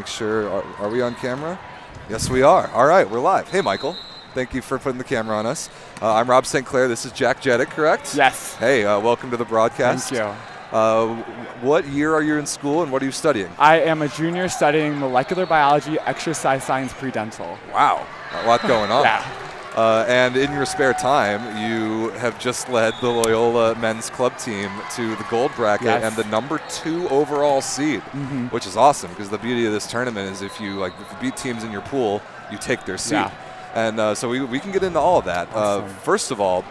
make sure. Are we on camera? Yes, we are. All right, we're live. Hey, Michael. Thank you for putting the camera on us. I'm Rob St. Clair. This is Jack Jedick, correct? Yes. Hey, welcome to the broadcast. Thank you. What year are you in school and what are you studying? I am a junior studying molecular biology, exercise science, pre-dental. Wow, a lot going on. Yeah. And in your spare time, you have just led the Loyola men's club team to the gold bracket and the #2 overall seed, which is awesome because the beauty of this tournament is if you beat teams in your pool, you take their seed. Yeah. And so we can get into all of that. Awesome. First of all,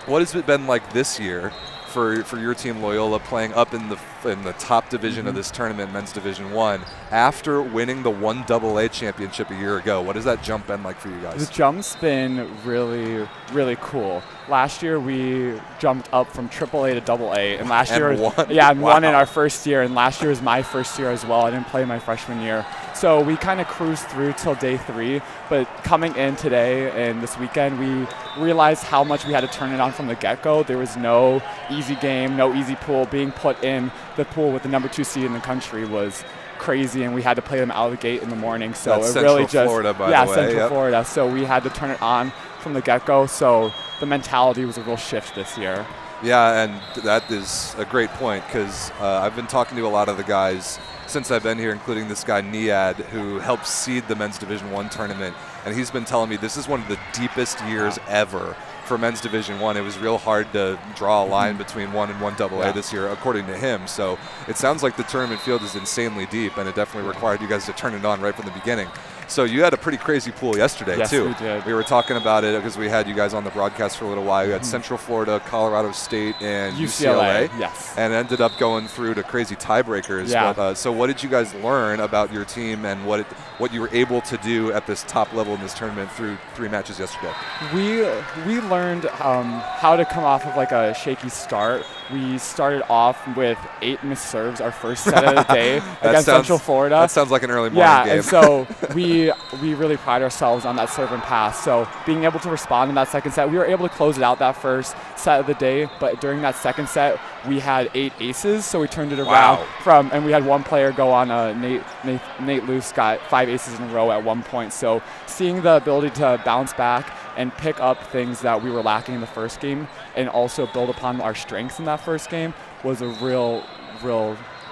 what has it been like this year for your team Loyola playing up in the top division of this tournament, men's Division I, after winning the 1AA championship a year ago? What has that jump been like for you guys? The jump's been really, really cool. Last year we jumped up from AAA to AA, and last year won in our first year, and last year was my first year as well. I didn't play my freshman year. So we kind of cruised through till day 3, but coming in today and this weekend, we realized how much we had to turn it on from the get-go. There was no easy game, no easy pool. Being put in the pool with the #2 seed in the country was crazy, and we had to play them out of the gate in the morning. So that's it really Central just Florida, by the way. Central Florida. So we had to turn it on from the get-go. So the mentality was a real shift this year. Yeah, and that is a great point because I've been talking to a lot of the guys since I've been here, including this guy Niad, who helped seed the men's Division I tournament, and he's been telling me this is one of the deepest years ever for men's Division I. It was real hard to draw a line between 1 and 1AA this year, according to him. So it sounds like the tournament field is insanely deep, and it definitely required you guys to turn it on right from the beginning. So you had a pretty crazy pool yesterday, too. Yes, we did. We were talking about it because we had you guys on the broadcast for a little while. You had Central Florida, Colorado State, and UCLA. Yes. And ended up going through to crazy tiebreakers. Yeah. But, so what did you guys learn about your team and what you were able to do at this top level in this tournament through 3 matches yesterday? We learned how to come off of like a shaky start. We started off with 8 missed serves our first set of the day against Central Florida. That sounds like an early morning game. And so we really pride ourselves on that serve and pass. So being able to respond in that second set, we were able to close it out that first set of the day. But during that second set, we had 8 aces, so we turned it around and we had one player go on. Nate Luce got 5 aces in a row at one point. So seeing the ability to bounce back and pick up things that we were lacking in the first game and also build upon our strengths in that first game was a real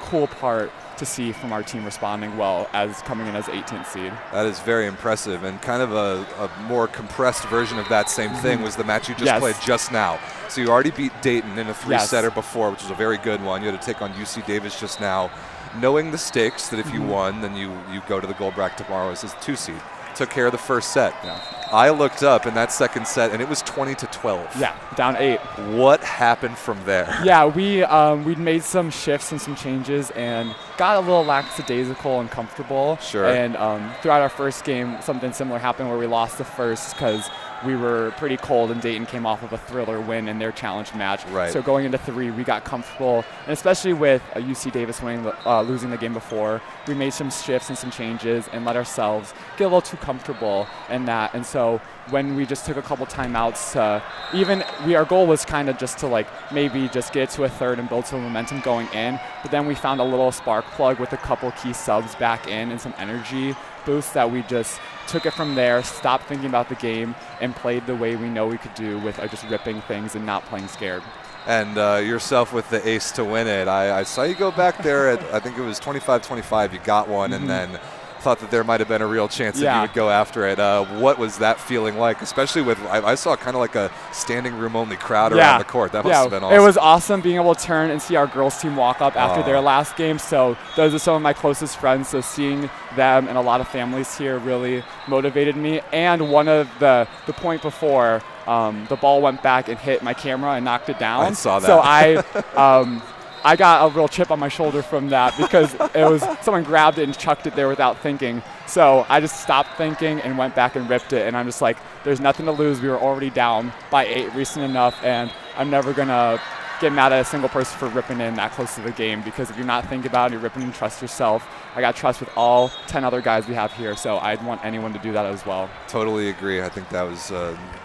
cool part to see from our team responding well as coming in as 18th seed. That is very impressive, and kind of a more compressed version of that same thing was the match you just played just now. So you already beat Dayton in a 3-setter before, which was a very good one. You had to take on UC Davis just now. Knowing the stakes that if you won, then you go to the gold bracket tomorrow as a 2 seed. Took care of the first set. Yeah. I looked up in that second set, and it was 20-12. Yeah, down 8. What happened from there? Yeah, we'd made some shifts and some changes and got a little lackadaisical and comfortable. Sure. And throughout our first game, something similar happened where we lost the first because we were pretty cold, and Dayton came off of a thriller win in their challenge match. Right. So going into 3, we got comfortable, and especially with UC Davis losing the game before, we made some shifts and some changes and let ourselves get a little too comfortable in that. And so when we just took a couple timeouts, our goal was kind of just to maybe just get it to a third and build some momentum going in. But then we found a little spark plug with a couple key subs back in and some energy boosts that we just took it from there, stopped thinking about the game, and played the way we know we could do with just ripping things and not playing scared. And yourself with the ace to win it. I saw you go back there at, I think it was 25-25. You got one, and then thought that there might have been a real chance that you would go after it. What was that feeling like, especially with, I saw kind of like a standing room only crowd around the court. That must have been awesome. It was awesome being able to turn and see our girls team walk up after their last game. So those are some of my closest friends. So seeing them and a lot of families here really motivated me. And one of the point before, the ball went back and hit my camera and knocked it down. I saw that. So I got a real chip on my shoulder from that because it was someone grabbed it and chucked it there without thinking. So I just stopped thinking and went back and ripped it. And I'm just like, there's nothing to lose. We were already down by 8 recent enough, and I'm never going to get mad at a single person for ripping in that close to the game, because if you're not thinking about it, you're ripping and trust yourself. I got trust with all 10 other guys we have here, so I'd want anyone to do that as well. Totally agree. I think that was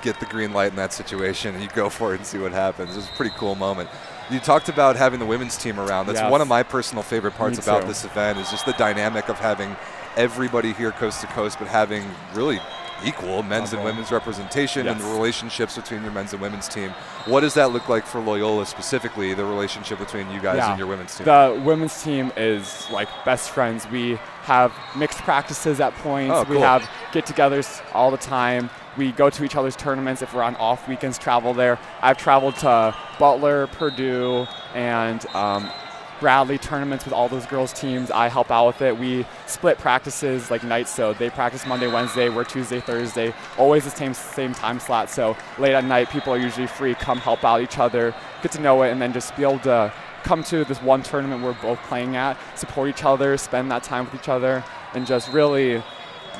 get the green light in that situation, and you go for it and see what happens. It was a pretty cool moment. You talked about having the women's team around. That's one of my personal favorite parts about this event, is just the dynamic of having everybody here coast to coast, but having really equal men's and women's representation and the relationships between your men's and women's team. What does that look like for Loyola specifically, the relationship between you guys and your women's team? The women's team is like best friends. We have mixed practices at points. Oh, cool. We have get-togethers all the time. We go to each other's tournaments. If we're on off weekends, travel there. I've traveled to Butler, Purdue, and Bradley tournaments with all those girls' teams. I help out with it. We split practices like nights, so they practice Monday, Wednesday, we're Tuesday, Thursday, always the same time slot. So late at night, people are usually free, come help out each other, get to know it, and then just be able to come to this one tournament we're both playing at, support each other, spend that time with each other, and just really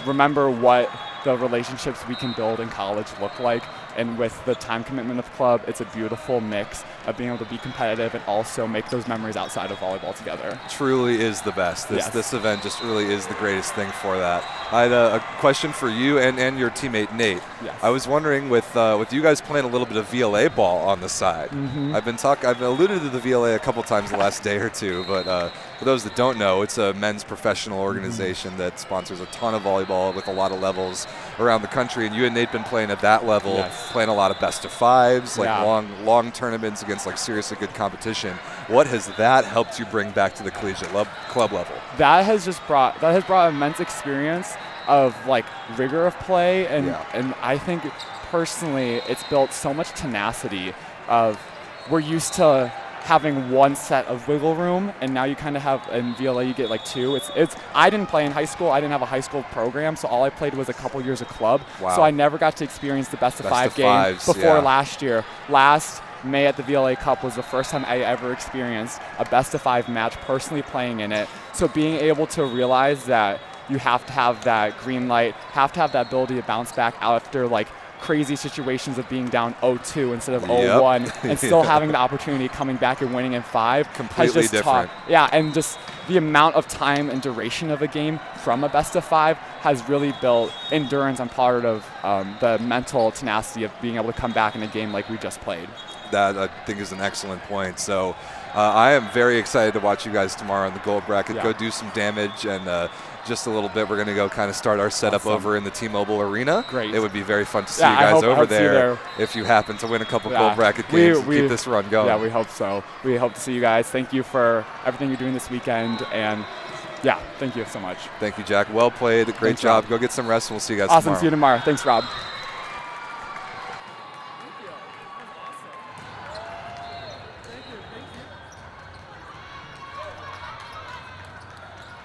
remember what the relationships we can build in college look like. And with the time commitment of the club, it's a beautiful mix of being able to be competitive and also make those memories outside of volleyball together. Truly is the best. This event just really is the greatest thing for that. I had a question for you and your teammate Nate. Yes. I was wondering with you guys playing a little bit of VLA ball on the side. I've alluded to the VLA a couple times the last day or two, but for those that don't know, it's a men's professional organization that sponsors a ton of volleyball with a lot of levels around the country. And you and Nate been playing at that level, playing a lot of best of fives, like long tournaments against like seriously good competition. What has that helped you bring back to the collegiate club level? That has brought immense experience of like rigor of play, and I think personally it's built so much tenacity of we're used to having one set of wiggle room, and now you kind of have in VLA you get like two. I didn't play in high school. I didn't have a high school program, so all I played was a couple years of club. Wow. So I never got to experience the best of five game before last year. Last May at the VLA Cup was the first time I ever experienced a best of five match personally playing in it. So being able to realize that you have to have that green light, have to have that ability to bounce back after like crazy situations of being down 0-2 instead of 0-1 and still having the opportunity coming back and winning in five. Completely different. And just the amount of time and duration of a game from a best of five has really built endurance on part of the mental tenacity of being able to come back in a game like we just played. That I think is an excellent point. So I am very excited to watch you guys tomorrow in the gold bracket. Go do some damage, and just a little bit we're going to go kind of start our setup over in the T-Mobile Arena. Great. It would be very fun to see you guys over there if you happen to win a couple gold bracket games and keep this run going. Yeah, we hope so. We hope to see you guys. Thank you for everything you're doing this weekend, and thank you so much. Thank you, Jack. Well played. Great job. Rob. Go get some rest, and we'll see you guys tomorrow. Awesome. See you tomorrow. Thanks, Rob.